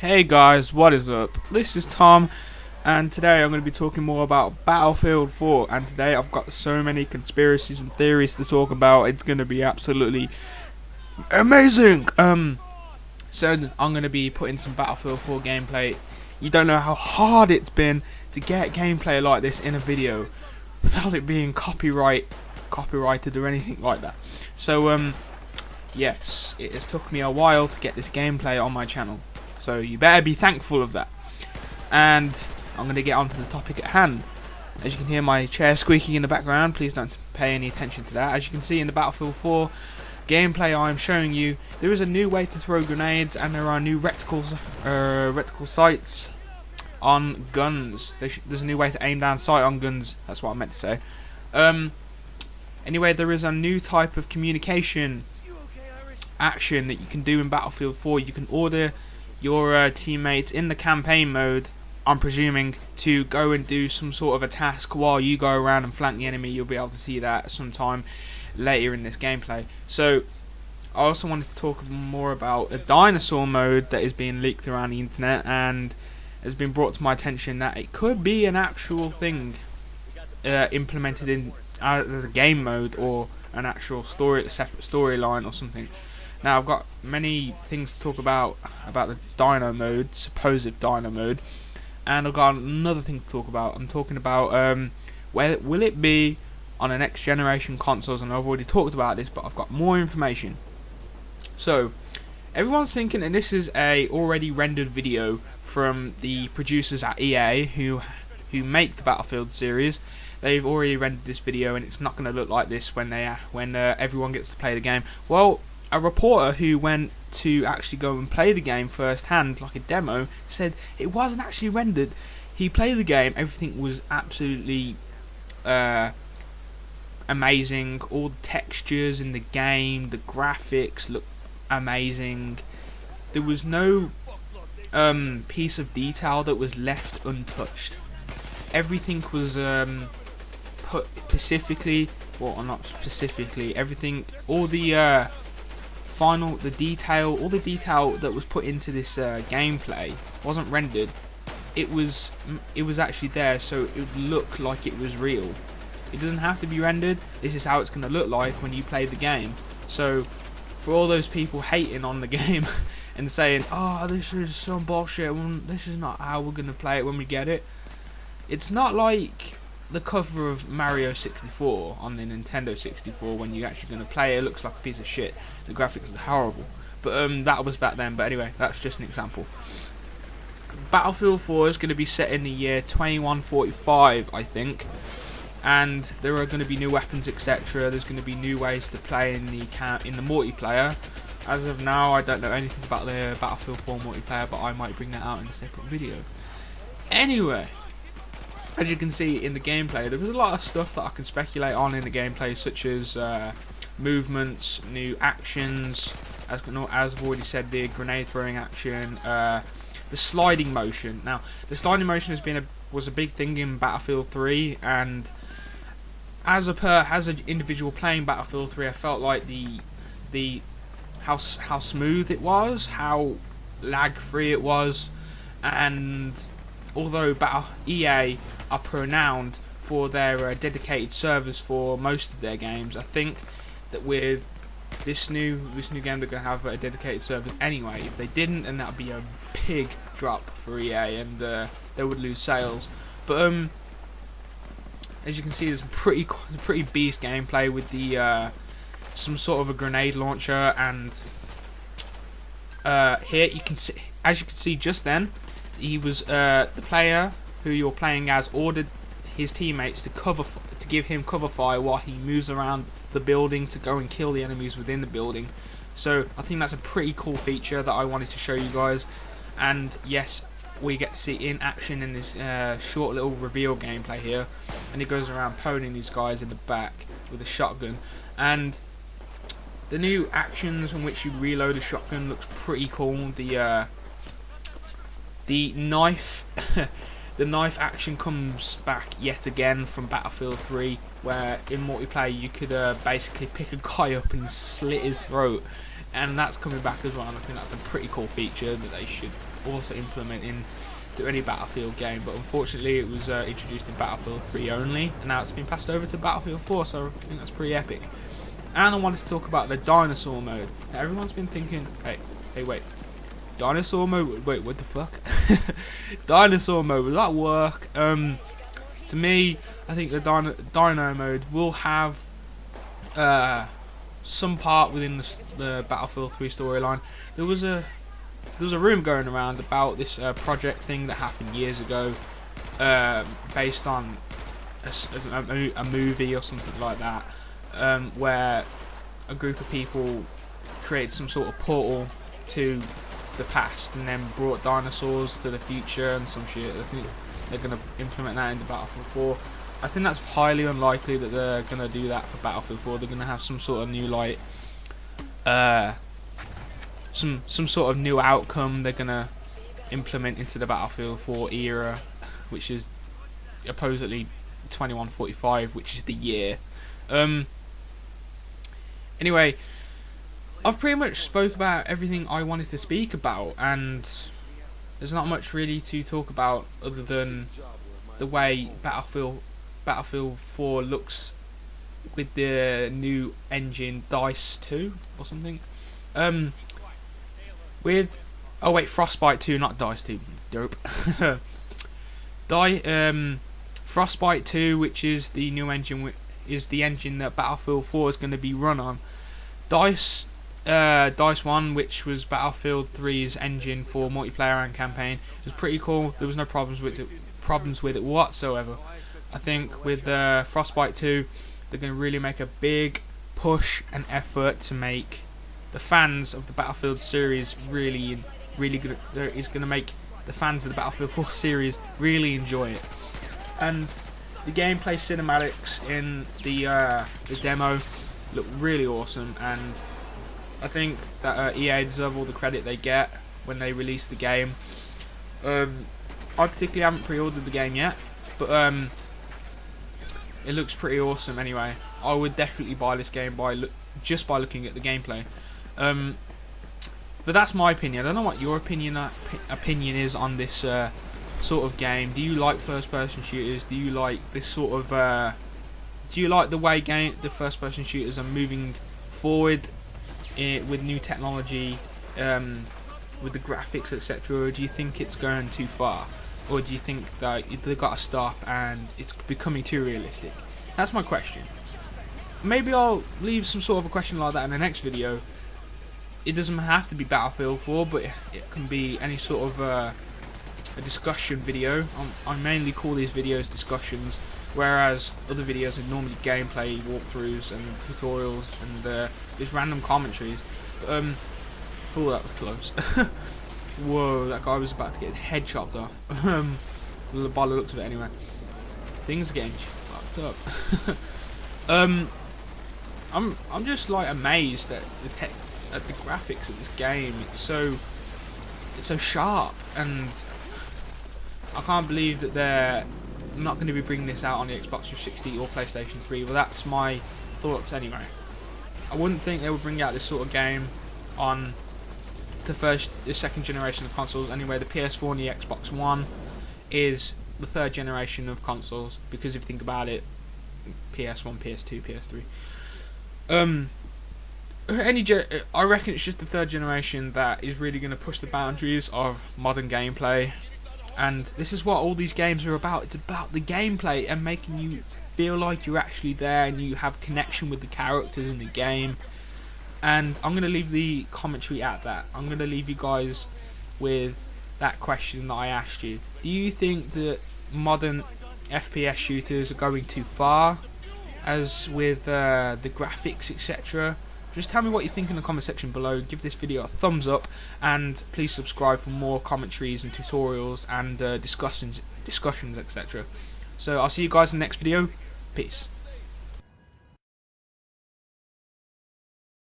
Hey guys, what is up? This is Tom, and today I'm going to be talking more about Battlefield 4. And today I've got so many conspiracies and theories to talk about. It's going to be absolutely amazing. So I'm going to be putting some Battlefield 4 gameplay. You don't know how hard it's been to get gameplay like this in a video without it being copyrighted or anything like that. So yes, it has took me a while to get this gameplay on my channel. So you better be thankful of that. And I'm going to get on to the topic at hand. As you can hear my chair squeaking in the background, please don't pay any attention to that. As you can see in the Battlefield 4 gameplay I'm showing you, there is a new way to throw grenades, and there are new reticle sights on guns. There's a new way to aim down sight on guns. That's what I meant to say. Anyway, there is a new type of communication action that you can do in Battlefield 4. You can order your teammates in the campaign mode, I'm presuming, to go and do some sort of a task while you go around and flank the enemy. You'll be able to see that sometime later in this gameplay. So I also wanted to talk more about a dinosaur mode that is being leaked around the internet, and has been brought to my attention that it could be an actual thing implemented in as a game mode, or an actual separate storyline or something. Now, I've got many things to talk about the Dino mode, supposed Dino mode, and I've got another thing to talk about. I'm talking about where will it be on the next generation consoles, and I've already talked about this, but I've got more information. So, everyone's thinking that this is a already rendered video from the producers at EA who make the Battlefield series. They've already rendered this video, and it's not going to look like this when everyone gets to play the game. Well, a reporter who went to actually go and play the game firsthand, like a demo, said it wasn't actually rendered. He played the game, everything was absolutely amazing. All the textures in the game, the graphics looked amazing. There was no piece of detail that was left untouched. Everything was put specifically, well, not specifically, everything, all the detail that was put into this gameplay wasn't rendered. It was actually there, so it would look like it was real. It doesn't have to be rendered. This is how it's going to look like when you play the game. So for all those people hating on the game and saying, oh, this is some bullshit, this is not how we're going to play it when we get it, it's not like the cover of Mario 64 on the Nintendo 64. When you're actually going to play it, it looks like a piece of shit. The graphics are horrible. But that was back then. But anyway, that's just an example. Battlefield 4 is going to be set in the year 2145, I think. And there are going to be new weapons, etc. There's going to be new ways to play in the multiplayer. As of now, I don't know anything about the Battlefield 4 multiplayer, but I might bring that out in a separate video. Anyway, as you can see in the gameplay, there was a lot of stuff that I can speculate on in the gameplay, such as movements, new actions, as I've already said, the grenade throwing action, the sliding motion. Now, the sliding motion was a big thing in Battlefield 3, and as an individual playing Battlefield 3, I felt like how smooth it was, how lag free it was, and although EA are renowned for their dedicated servers for most of their games, I think that with this new game they're going to have a dedicated server anyway. If they didn't, then that would be a big drop for EA, and they would lose sales. But as you can see, there's pretty beast gameplay with the some sort of a grenade launcher, and here you can see, as you can see just then, he was the player who you're playing as ordered his teammates to give him cover fire while he moves around the building to go and kill the enemies within the building. So I think that's a pretty cool feature that I wanted to show you guys. And yes, we get to see in action in this short little reveal gameplay here, and he goes around poning these guys in the back with a shotgun. And the new actions in which you reload a shotgun looks pretty cool. The knife the knife action comes back yet again from Battlefield 3. where in multiplayer you could basically pick a guy up and slit his throat, and that's coming back as well. And I think that's a pretty cool feature that they should also implement into any Battlefield game. But unfortunately, it was introduced in Battlefield 3 only, and now it's been passed over to Battlefield 4. So I think that's pretty epic. And I wanted to talk about the dinosaur mode. Now, everyone's been thinking, hey, wait. Dinosaur mode? Wait, what the fuck? Dinosaur mode, will that work? To me, I think the Dino mode will have some part within the Battlefield 3 storyline. There was a rumor going around about this project thing that happened years ago, based on a movie or something like that, where a group of people created some sort of portal to the past and then brought dinosaurs to the future and some shit. I think they're going to implement that into Battlefield 4. I think that's highly unlikely that they're going to do that for Battlefield 4. They're going to have some sort of new, like, some sort of new outcome they're going to implement into the Battlefield 4 era, which is supposedly 2145, which is the year. Anyway, I've pretty much spoke about everything I wanted to speak about, and there's not much really to talk about other than the way Battlefield 4 looks with the new engine DICE 2 or something. Frostbite 2, not DICE 2, dope. Frostbite 2, which is the new engine, is the engine that Battlefield 4 is going to be run on. DICE 1, which was Battlefield 3's engine for multiplayer and campaign, was pretty cool. There was no problems with it whatsoever. I think with Frostbite 2, they're going to really make a big push and effort to make the fans of the Battlefield series really good. It's going to make the fans of the Battlefield 4 series really enjoy it. And the gameplay cinematics in the demo look really awesome, and I think that EA deserve all the credit they get when they release the game. I particularly haven't pre-ordered the game yet, but it looks pretty awesome anyway. I would definitely buy this game just by looking at the gameplay. But that's my opinion. I don't know what your opinion is on this sort of game. Do you like first-person shooters? Do you like this sort of? Do you like the way the first-person shooters are moving forward with new technology, with the graphics, etc.? Or do you think it's going too far, or do you think that they've got to stop and it's becoming too realistic? That's my question. Maybe I'll leave some sort of a question like that in the next video. It doesn't have to be Battlefield 4, but it can be any sort of a discussion video. I mainly call these videos discussions, whereas other videos are normally gameplay walkthroughs and tutorials and just random commentaries. Oh, that was close. Whoa, that guy was about to get his head chopped off. By the looks of it anyway. Things are getting fucked up. I'm just like amazed at the graphics of this game. It's so sharp, and I can't believe that they're not going to be bringing this out on the Xbox 360 or PlayStation 3. Well, that's my thoughts anyway. I wouldn't think they would bring out this sort of game on the second generation of consoles. Anyway, the PS4 and the Xbox One is the third generation of consoles, because if you think about it, PS1, PS2, PS3. I reckon it's just the third generation that is really going to push the boundaries of modern gameplay, and this is what all these games are about. It's about the gameplay and making you feel like you're actually there and you have connection with the characters in the game. And I'm going to leave the commentary at that. I'm going to leave you guys with that question that I asked you. Do you think that modern FPS shooters are going too far, as with the graphics, etc.? Just tell me what you think in the comment section below. Give this video a thumbs up, and please subscribe for more commentaries and tutorials and discussions, etc. So I'll see you guys in the next video. Peace.